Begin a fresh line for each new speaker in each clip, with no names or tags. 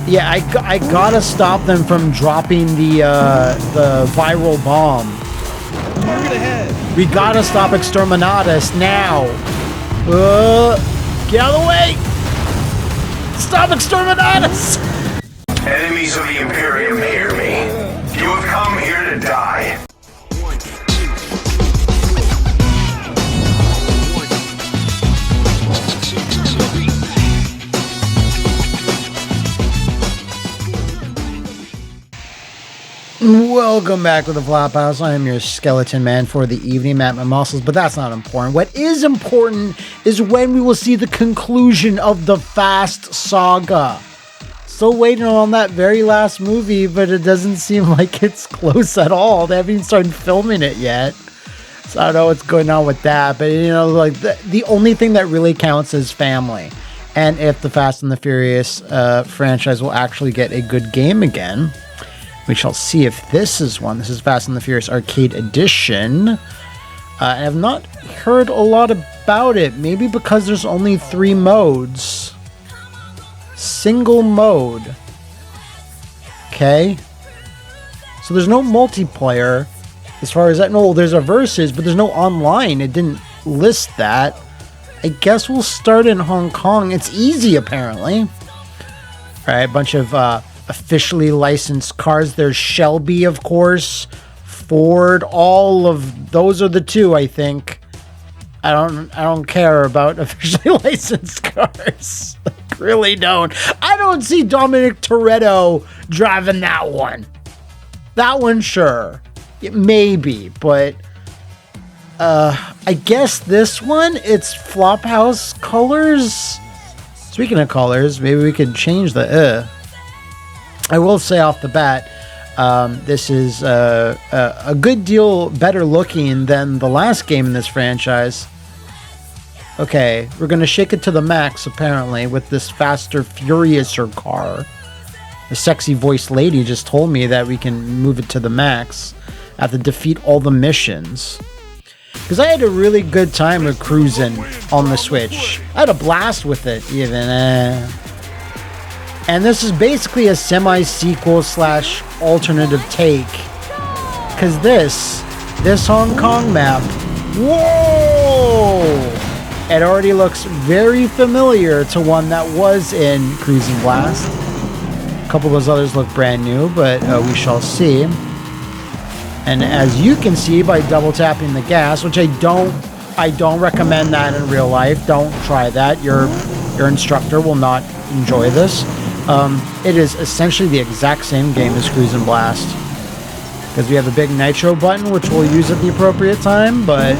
Yeah, I gotta stop them from dropping the viral bomb.
Target ahead.
We gotta stop Exterminatus now. Get out of the way! Stop Exterminatus!
Enemies of the Imperium, hear me. You have come here to die.
Welcome back to the Flophouse. I am your skeleton man for the evening, mattmcmuscles, but that's not important. What is important is when we will see the conclusion of the Fast Saga. Still waiting on that very last movie, but it doesn't seem like it's close at all. They haven't even started filming it yet. So I don't know what's going on with that, but you know, like the only thing that really counts is family. And if the Fast and the Furious franchise will actually get a good game again. We shall see if this is one. This is Fast and the Furious Arcade Edition. I have not heard a lot about it. Maybe because there's only 3 modes. Single mode. Okay. So there's no multiplayer. As far as that, no, there's a versus, but there's no online. It didn't list that. I guess we'll start in Hong Kong. It's easy, apparently. All right, a bunch of officially licensed cars. There's Shelby, of course, Ford, all of those are the 2, I think. I don't care about officially licensed cars. Like, really don't. I don't see Dominic Toretto driving that one. That one, sure. Maybe, but I guess this one, it's Flophouse colors. Speaking of colors, maybe we could change the I will say off the bat, this is a good deal better looking than the last game in this franchise. Okay, we're going to shake it to the max, apparently, with this faster, furiouser car. The sexy voiced lady just told me that we can move it to the max. I have to defeat all the missions. Because I had a really good time with cruising on the Switch. I had a blast with it, even. And this is basically a semi-sequel / alternative take. Because this Hong Kong map, whoa! It already looks very familiar to one that was in Cruising Blast. A couple of those others look brand new, but we shall see. And as you can see by double tapping the gas, which I don't recommend that in real life. Don't try that. Your instructor will not enjoy this. It is essentially the exact same game as Cruising Blast. Because we have a big nitro button, which we'll use at the appropriate time, but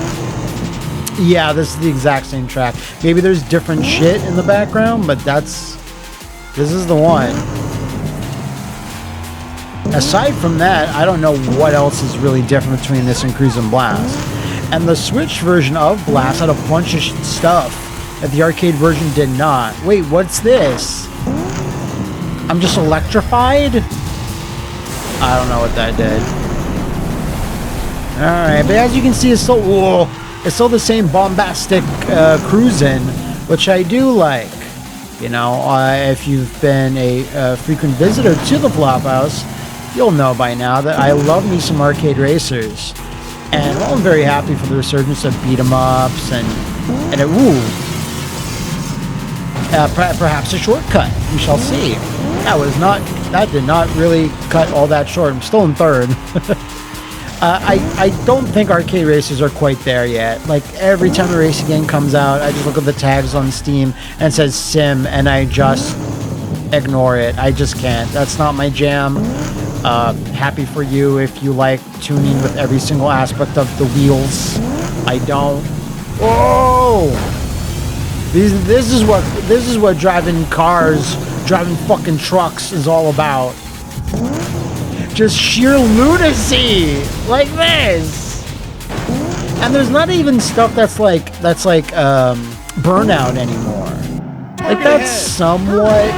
yeah, this is the exact same track. Maybe there's different shit in the background, but this is the one. Aside from that, I don't know what else is really different between this and Cruising Blast. And the Switch version of Blast had a bunch of stuff that the arcade version did not. Wait, what's this? I'm just electrified? I don't know what that did. Alright, but as you can see, it's still the same bombastic cruising, which I do like. You know, if you've been a frequent visitor to the Flophouse, you'll know by now that I love me some arcade racers. And well, I'm very happy for the resurgence of beat-em-ups and perhaps a shortcut. We shall see. That did not really cut all that short. I'm still in third. I don't think arcade racers are quite there yet. Like, every time a racing game comes out, I just look at the tags on Steam and it says sim, and I just ignore it. I just can't. That's not my jam. Happy for you if you like tuning with every single aspect of the wheels. I don't. Whoa! This is what driving fucking trucks is all about. Just sheer lunacy like this. And there's not even stuff that's like Burnout anymore. Like, that's somewhat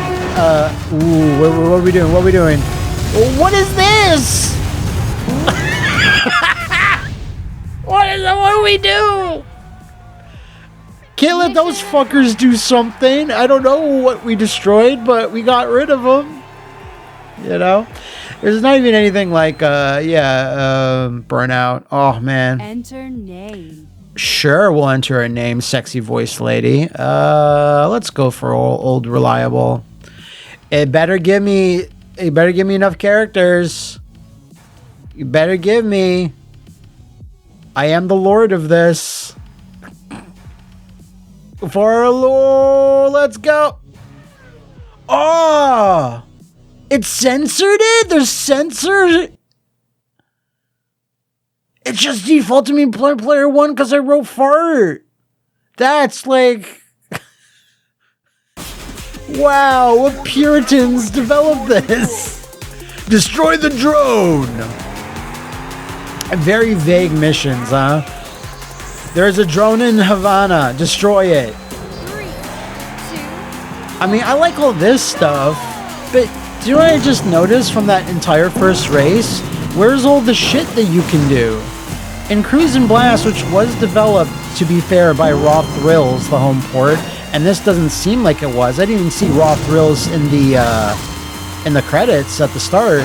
what are we doing? What are we doing? What is this? What do we do? Can't let those fuckers do something. I don't know what we destroyed, but we got rid of them. You know? There's not even anything like, Burnout. Oh, man.
Enter name.
Sure, we'll enter a name, sexy voice lady. Let's go for old reliable. It better give me enough characters. You better give me. I am the lord of this. For a lord, let's go. Oh, it censored it. There's censors. It just defaulted me player one because I wrote fart. That's like, wow, what Puritans developed this? Destroy the drone. Very vague missions, huh? There's a drone in Havana. Destroy it.
3, 2.
I mean, I like all this stuff, but do you know what I just noticed from that entire first race? Where's all the shit that you can do? In Cruise and Blast, which was developed, to be fair, by Raw Thrills, the home port, and this doesn't seem like it was. I didn't even see Raw Thrills in the credits at the start.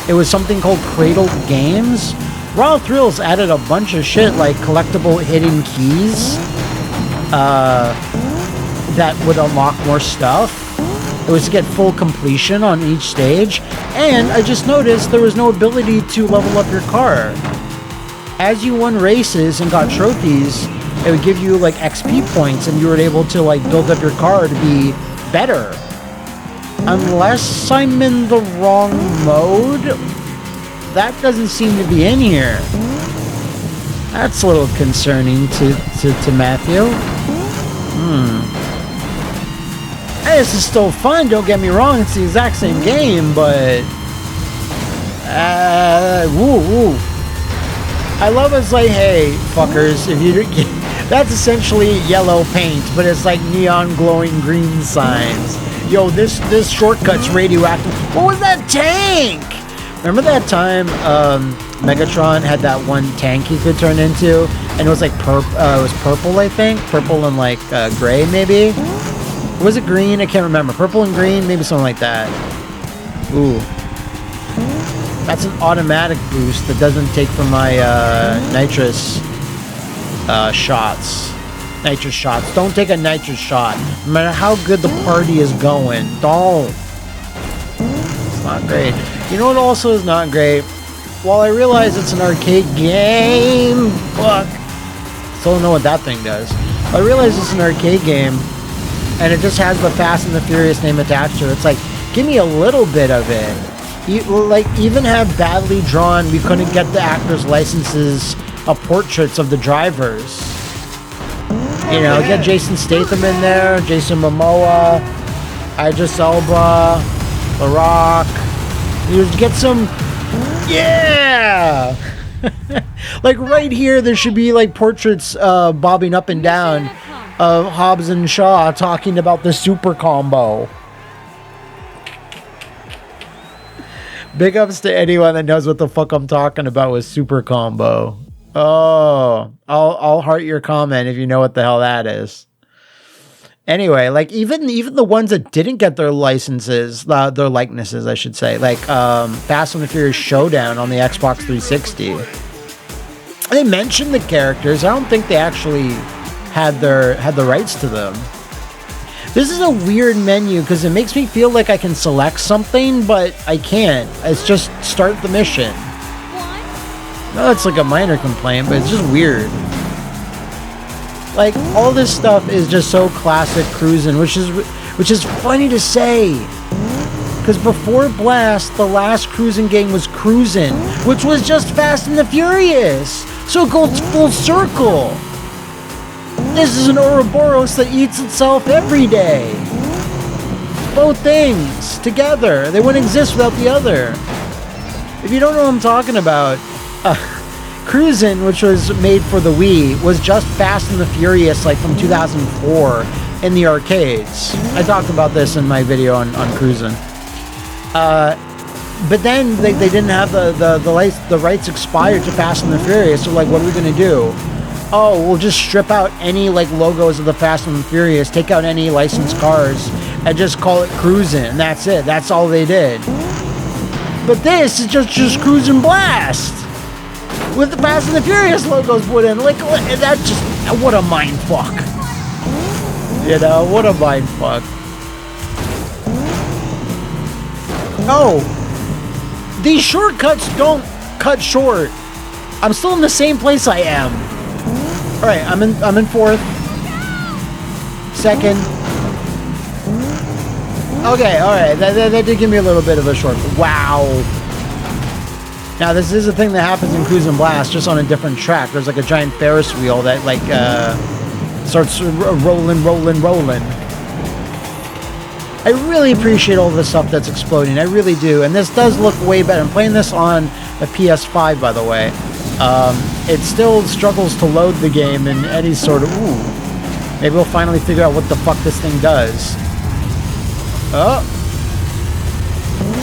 It was something called Cradled Games. Raw Thrills added a bunch of shit like collectible hidden keys that would unlock more stuff. It was to get full completion on each stage, and I just noticed there was no ability to level up your car. As you won races and got trophies, it would give you like XP points, and you were able to like build up your car to be better. Unless I'm in the wrong mode, that doesn't seem to be in here. That's a little concerning to Matthew. Hey, this is still fun, don't get me wrong, it's the exact same game, but woo. I love it's like, hey, fuckers, if you that's essentially yellow paint, but it's like neon glowing green signs. Yo, this shortcut's radioactive. What was that tank? Remember that time Megatron had that one tank he could turn into, and it was like it was purple, I think, purple and like gray maybe. Was it green? I can't remember. Purple and green, maybe something like that. Ooh. That's an automatic boost that doesn't take from my nitrous shots. Nitrous shots. Don't take a nitrous shot. No matter how good the party is going. Don't. It's not great. You know what also is not great? While I realize it's an arcade game, fuck. Still don't know what that thing does. I realize it's an arcade game, and it just has the Fast and the Furious name attached to it. It's like, give me a little bit of it. Like, even have badly drawn, we couldn't get the actors' licenses of portraits of the drivers. You know, get Jason Statham in there, Jason Momoa, Idris Elba, The Rock. You get some, yeah! Like, right here, there should be, like, portraits bobbing up and down of Hobbs and Shaw talking about the super combo. Big ups to anyone that knows what the fuck I'm talking about with super combo. Oh, I'll heart your comment if you know what the hell that is. Anyway, like even the ones that didn't get their licenses, their likenesses, I should say, like Fast and the Furious Showdown on the Xbox 360. They mentioned the characters. I don't think they actually had the rights to them. This is a weird menu because it makes me feel like I can select something, but I can't. It's just start the mission. No, it's like a minor complaint, but it's just weird. Like, all this stuff is just so classic cruising, which is funny to say. Because before Blast, the last cruising game was Cruisin', which was just Fast and the Furious. So it goes full circle. This is an Ouroboros that eats itself every day. Both things together. They wouldn't exist without the other. If you don't know what I'm talking about, Cruisin', which was made for the Wii, was just Fast and the Furious, like from 2004 in the arcades. I talked about this in my video on Cruisin'. But then they didn't have the rights expired to Fast and the Furious, so like, what are we gonna do? Oh, we'll just strip out any like logos of the Fast and the Furious, take out any licensed cars, and just call it Cruisin', and that's it. That's all they did. But this is just Cruise and Blast with the Fast and the Furious logos put in. Like, that just, what a mind fuck. You know, what a mind fuck. Oh, these shortcuts don't cut short. I'm still in the same place I am. All right, I'm in fourth. Second. Okay, all right. That did give me a little bit of a short. Wow. Now this is a thing that happens in Cruise and Blast, just on a different track. There's like a giant Ferris wheel that like starts rolling. I really appreciate all the stuff that's exploding. I really do. And this does look way better. I'm playing this on a PS5, by the way. It still struggles to load the game in any sort of... Ooh. Maybe we'll finally figure out what the fuck this thing does. Oh!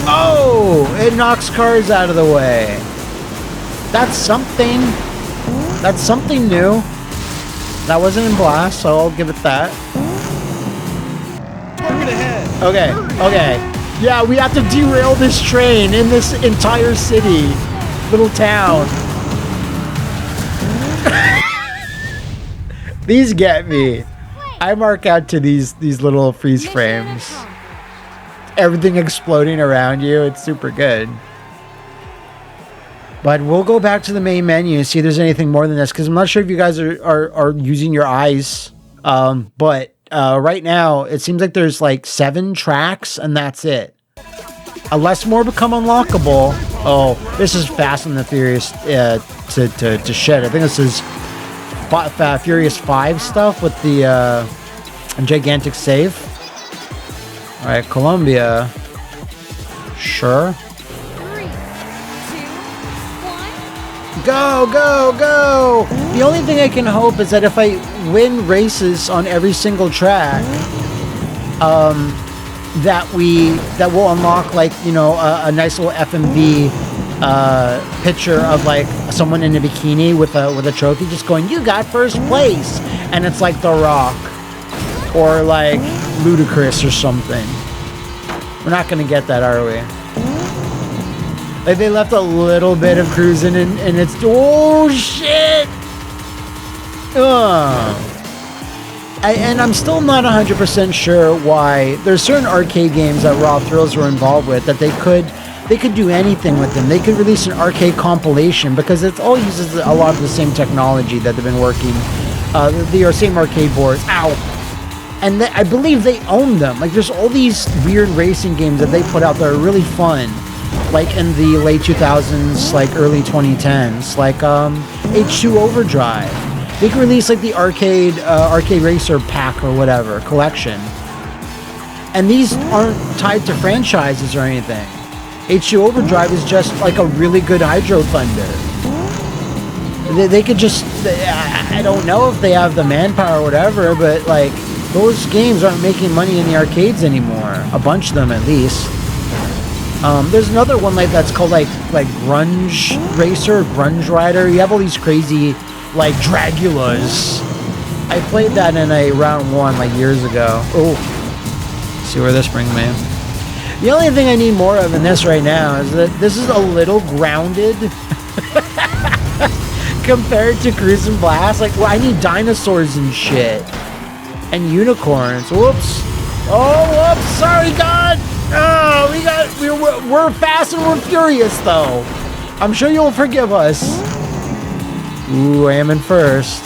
Oh! It knocks cars out of the way. That's something. That's something new. That wasn't in Blast, so I'll give it that. Okay, okay. Yeah, we have to derail this train in this entire city. Little town. These get me. I mark out to these little freeze frames. Everything exploding around you. It's super good. But we'll go back to the main menu and see if there's anything more than this, because I'm not sure if you guys are using your eyes. But right now, it seems like there's like 7 tracks, and that's it. Unless more become unlockable. Oh, this is Fast and the Furious to shit. I think this is Furious 5 stuff with the gigantic save. All right, Colombia. Sure.
3, 2, 1.
Go, go, go! The only thing I can hope is that if I win races on every single track, that will unlock, like, you know, a nice little FMV picture of like someone in a bikini with a trophy just going, "You got first place," and it's like The Rock or like Ludacris or something. We're not gonna get that, are we? Like, they left a little bit of cruising and it's, oh shit! And I'm still not 100% sure why there's certain arcade games that Raw Thrills were involved with that they could do anything with them. They could release an arcade compilation because it all uses a lot of the same technology that they've been working, the same arcade boards. Ow! And I believe they own them. Like, there's all these weird racing games that they put out that are really fun, like in the late 2000s, like early 2010s, like H2 Overdrive. They could release like the arcade racer pack or whatever collection, and these aren't tied to franchises or anything. H2 Overdrive is just like a really good Hydro Thunder. They could just, I don't know if they have the manpower or whatever, but like, those games aren't making money in the arcades anymore. A bunch of them, at least. There's another one like that's called like Grunge Racer, Grunge Rider. You have all these crazy like Dragulas. I played that in a round 1 like years ago. Oh, see where this brings me. The only thing I need more of in this right now is that this is a little grounded compared to Cruise and Blast. Like, well, I need dinosaurs and shit. And unicorns. Whoops. Oh, whoops. Sorry, God. Oh, we're fast and we're furious, though. I'm sure you'll forgive us. Ooh, I am in first.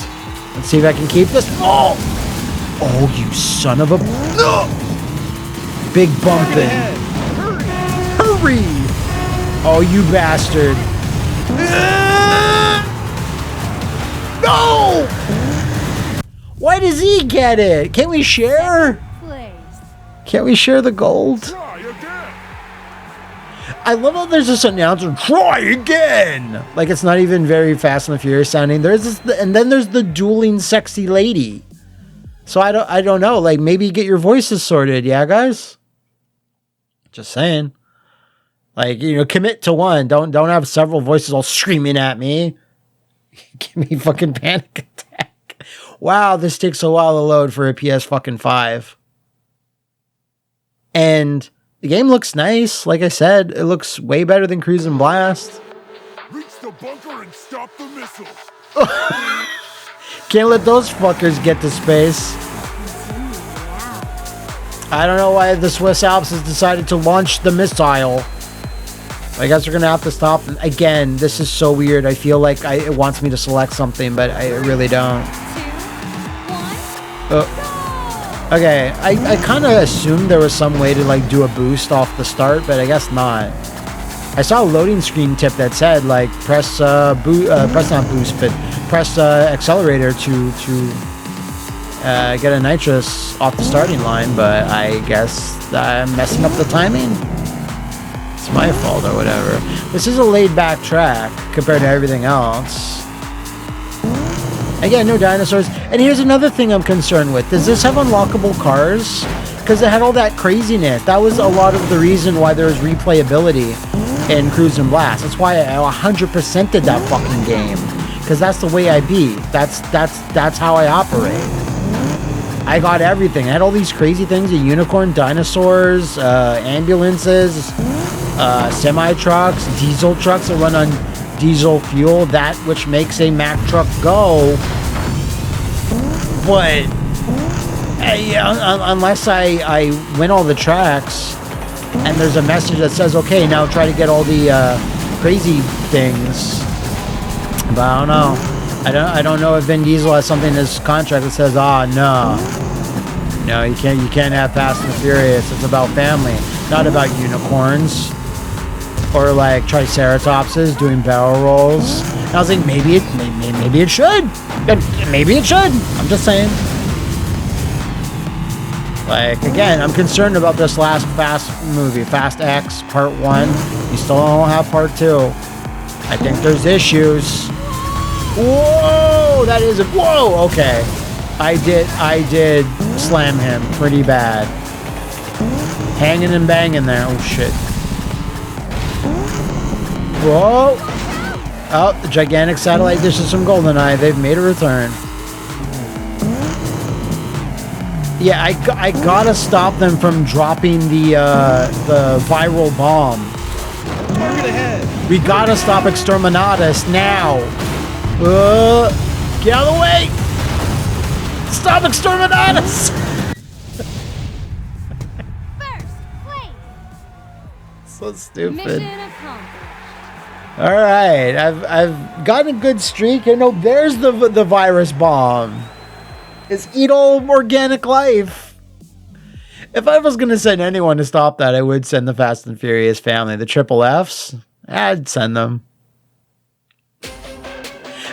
Let's see if I can keep this. Oh, you son of a... Big bumping. Hurry! Oh, you bastard. No! Why does he get it? Can't we share? Can't we share the gold? I love how there's this announcer, try again! Like, it's not even very Fast and the Furious sounding. There's this, and then there's the dueling sexy lady. So I don't know. Like, maybe get your voices sorted, yeah, guys? Just saying. Like, you know, commit to one. Don't have several voices all screaming at me. Give me fucking panic attack. Wow, this takes a while to load for a PS fucking 5. And The game looks nice. Like I said, it looks way better than Cruis'n Blast.
Reach the bunker and stop the missiles.
Can't let those fuckers get to space. I don't know why the Swiss Alps has decided to launch the missile. I guess we're gonna have to stop. Again, this is so weird. I feel like it wants me to select something, but I really don't. Okay, I kind of assumed there was some way to like do a boost off the start, but I guess not. I saw a loading screen tip that said like press press not boost, but press accelerator to get a nitrous off the starting line, but I guess I'm messing up the timing. It's my fault or whatever. This is a laid-back track compared to everything else. Again, no dinosaurs. And here's another thing I'm concerned with. Does this have unlockable cars? Because it had all that craziness. That was a lot of the reason why there was replayability in Cruis'n Blast. That's why I 100%ed that fucking game. Because that's the way I be. That's how I operate. I got everything. I had all these crazy things: a unicorn, dinosaurs, ambulances, semi-trucks, diesel trucks that run on diesel fuel, that which makes a Mack truck go. But unless I win all the tracks and there's a message that says, okay, now try to get all the crazy things. But I don't know. I don't know if Vin Diesel has something in his contract that says, no, you can't have Fast and Furious. It's about family, not about unicorns or like triceratopses doing barrel rolls. And I was like, maybe it should. Maybe it should. I'm just saying. Like, again, I'm concerned about this last Fast movie, Fast X Part 1. You still don't have Part 2. I think there's issues. Whoa, that is a whoa. Okay, I did slam him pretty bad. Hanging and banging there. Oh shit. Whoa. Oh, the gigantic satellite dishes from GoldenEye. They've made a return. Yeah, I gotta stop them from dropping the viral bomb.
Target ahead.
We gotta stop Exterminatus now. Get out of the way! Stop Exterminatus!
First place.
So stupid.
Mission accomplished.
All right, I've gotten a good streak. You know, there's the virus bomb. It's eat all organic life. If I was gonna send anyone to stop that, I would send the Fast and Furious family, the Triple Fs. I'd send them.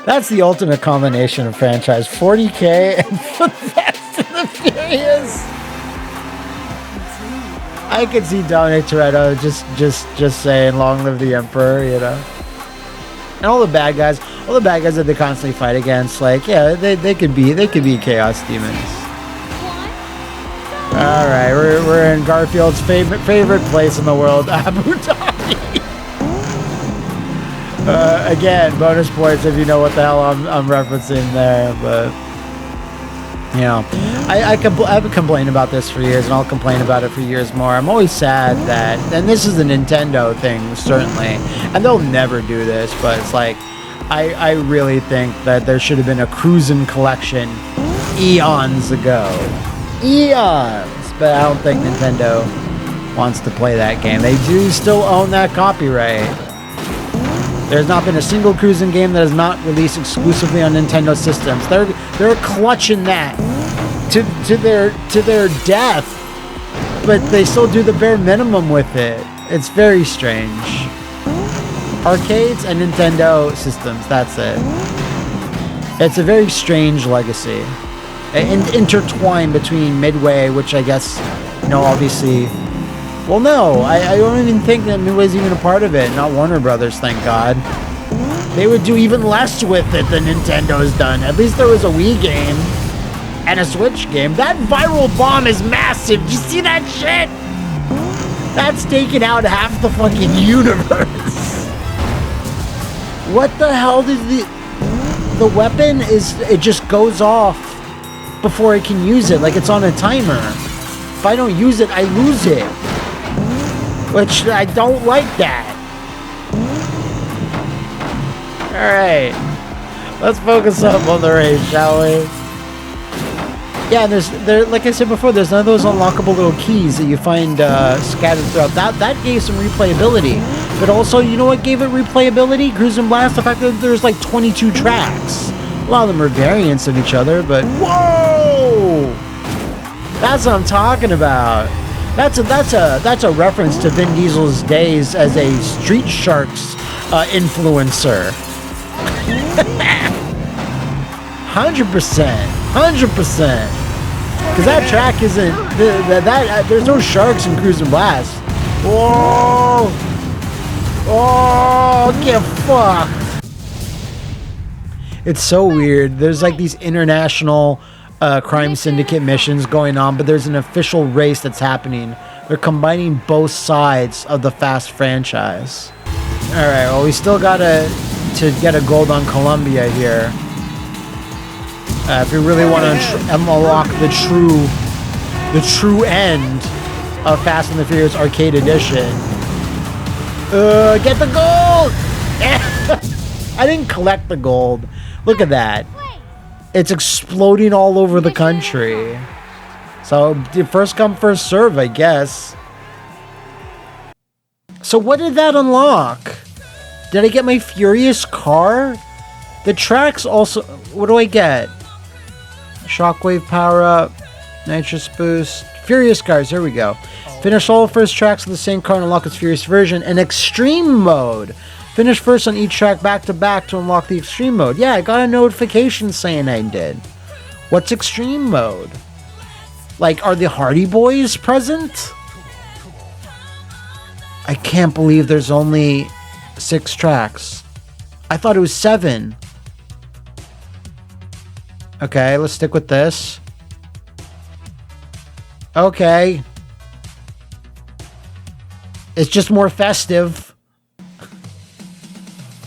That's the ultimate combination of franchise: 40K and Fast and the Furious. I could see Dominic Toretto just saying, "Long live the Emperor," you know. And all the bad guys that they constantly fight against, like, yeah, they could be chaos demons. All right, we're in Garfield's favorite place in the world, Abu Dhabi. Again, bonus points if you know what the hell I'm referencing there, but you know, I've been complaining about this for years, and I'll complain about it for years more. I'm always sad that, and this is a Nintendo thing, certainly, and they'll never do this, but it's like, I really think that there should have been a Cruisin' collection eons ago. Eons! But I don't think Nintendo wants to play that game. They do still own that copyright. There's not been a single Cruisin' game that has not released exclusively on Nintendo systems. They're clutching that to their death, but they still do the bare minimum with it. It's very strange. Arcades and Nintendo systems, that's it. It's a very strange legacy. Intertwined between Midway, which I guess, you know, obviously... Well, no, I don't even think that Midway's even a part of it. Not Warner Brothers, thank God. They would do even less with it than Nintendo's done. At least there was a Wii game and a Switch game. That viral bomb is massive. Did you see that shit? That's taking out half the fucking universe. What the hell did the weapon is? It just goes off before I can use it. Like it's on a timer. If I don't use it, I lose it. which I don't like that. Alright. Let's focus up on the race, shall we? Yeah, like I said before, there's none of those unlockable little keys that you find scattered throughout. That gave some replayability. But also, you know what gave it replayability? Cruise and Blast, the fact that there's like 22 tracks. A lot of them are variants of each other, but whoa! That's what I'm talking about. That's a reference to Vin Diesel's days as a Street Sharks influencer. 100%. 100%. Because that track isn't... there's no sharks in Cruise and Blast. Whoa! Oh, get fucked. It's so weird. There's like these international crime syndicate missions going on, but there's an official race that's happening. They're combining both sides of the Fast franchise. Alright, well, we still gotta get a gold on Columbia here. If we really want to unlock the true end of Fast and the Furious Arcade Edition. Get the gold! I didn't collect the gold. Look at that. It's exploding all over the country. So, first come, first serve, I guess. So what did that unlock? Did I get my Furious car? The tracks also... What do I get? Shockwave power-up. Nitrous boost. Furious cars, here we go. Finish all the first tracks of the same car and unlock its Furious version. And Extreme mode. Finish first on each track back-to-back to unlock the Extreme mode. Yeah, I got a notification saying I did. What's Extreme mode? Like, are the Hardy Boys present? I can't believe there's only 6 tracks. I thought it was 7. Okay, let's stick with this. Okay. It's just more festive.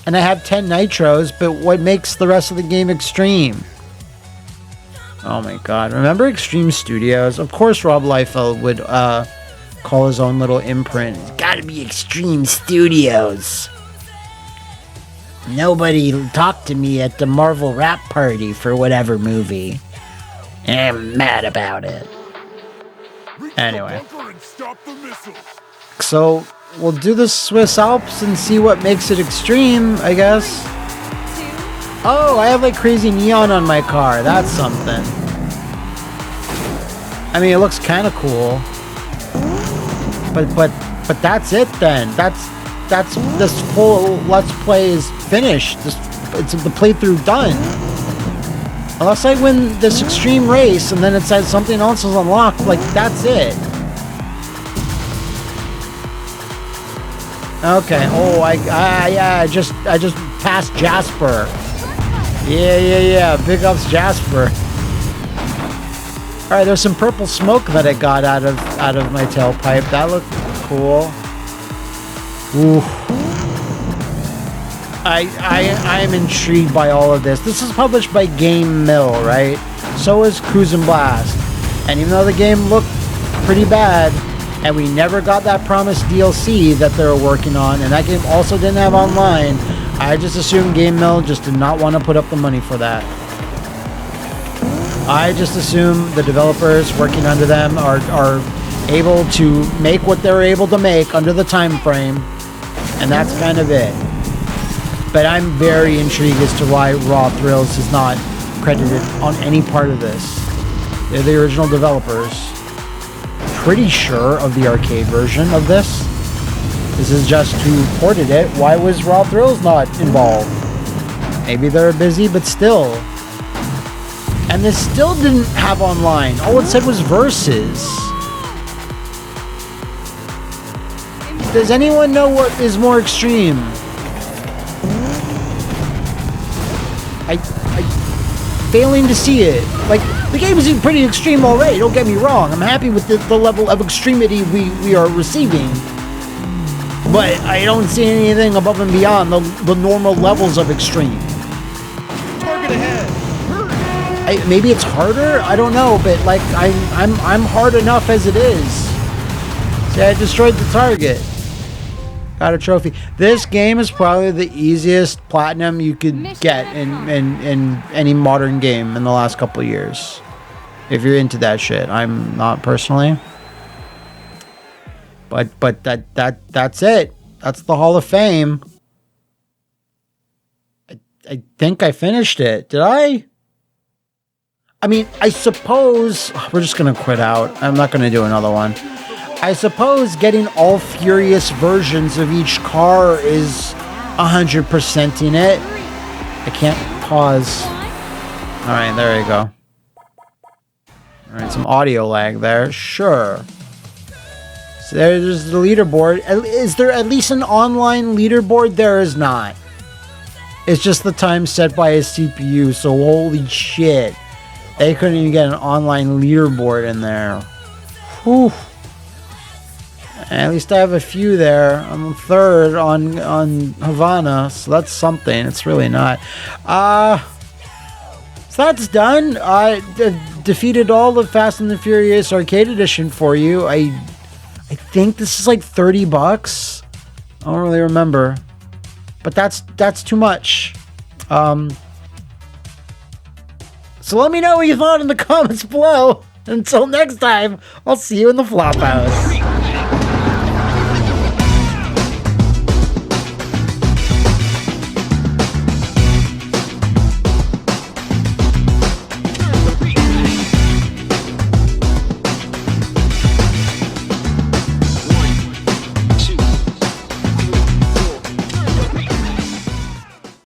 And I have 10 nitros, but what makes the rest of the game extreme? Oh my god. Remember Extreme Studios? Of course Rob Liefeld would call his own little imprint. It's gotta be Extreme Studios. Nobody talked to me at the Marvel rap party for whatever movie. And I'm mad about it. Anyway. So, we'll do the Swiss Alps and see what makes it extreme, I guess. Oh, I have like crazy neon on my car. That's something. I mean, it looks kind of cool. But that's it then. That's this full Let's Play is finished. It's the playthrough done. Unless I win this extreme race and then it says something else is unlocked, like that's it. Okay. Oh, I just passed Jasper. Yeah. Big ups Jasper. All right, there's some purple smoke that I got out of my tailpipe. That looked cool. Ooh. I am intrigued by all of this. This is published by GameMill, right? So is Cruise and Blast. And even though the game looked pretty bad, and we never got that promised DLC that they were working on, and that game also didn't have online, I just assumed GameMill just did not want to put up the money for that. I just assume the developers working under them are able to make what they're able to make under the time frame, and that's kind of it. But I'm very intrigued as to why Raw Thrills is not credited on any part of this. They're the original developers. Pretty sure of the arcade version of this. This is just who ported it. Why was Raw Thrills not involved? Maybe they're busy, but still. And this still didn't have online. All it said was versus. Does anyone know what is more extreme? I'm failing to see it. Like, the game is pretty extreme already, don't get me wrong. I'm happy with the level of extremity we are receiving. But I don't see anything above and beyond the normal levels of extreme.
Target ahead.
Maybe it's harder? I don't know, but like I'm hard enough as it is. See, I destroyed the target. Got a trophy. This game is probably the easiest platinum you could get in any modern game in the last couple of years. If you're into that shit. I'm not personally. But that's it. That's the Hall of Fame. I think I finished it. Did I? I mean, I suppose we're just gonna quit out. I'm not gonna do another one. I suppose getting all Furious versions of each car is 100%ing it. I can't pause. All right, there you go. All right, some audio lag there. Sure. So there's the leaderboard. Is there at least an online leaderboard? There is not. It's just the time set by a CPU, so holy shit. They couldn't even get an online leaderboard in there. Whew. At least I have a few there. I'm third on Havana, so that's something. It's really not. So that's done. I defeated all the Fast and the Furious Arcade Edition for you. I think this is like $30. I don't really remember. But that's too much. So let me know what you thought in the comments below. Until next time, I'll see you in the Flophouse.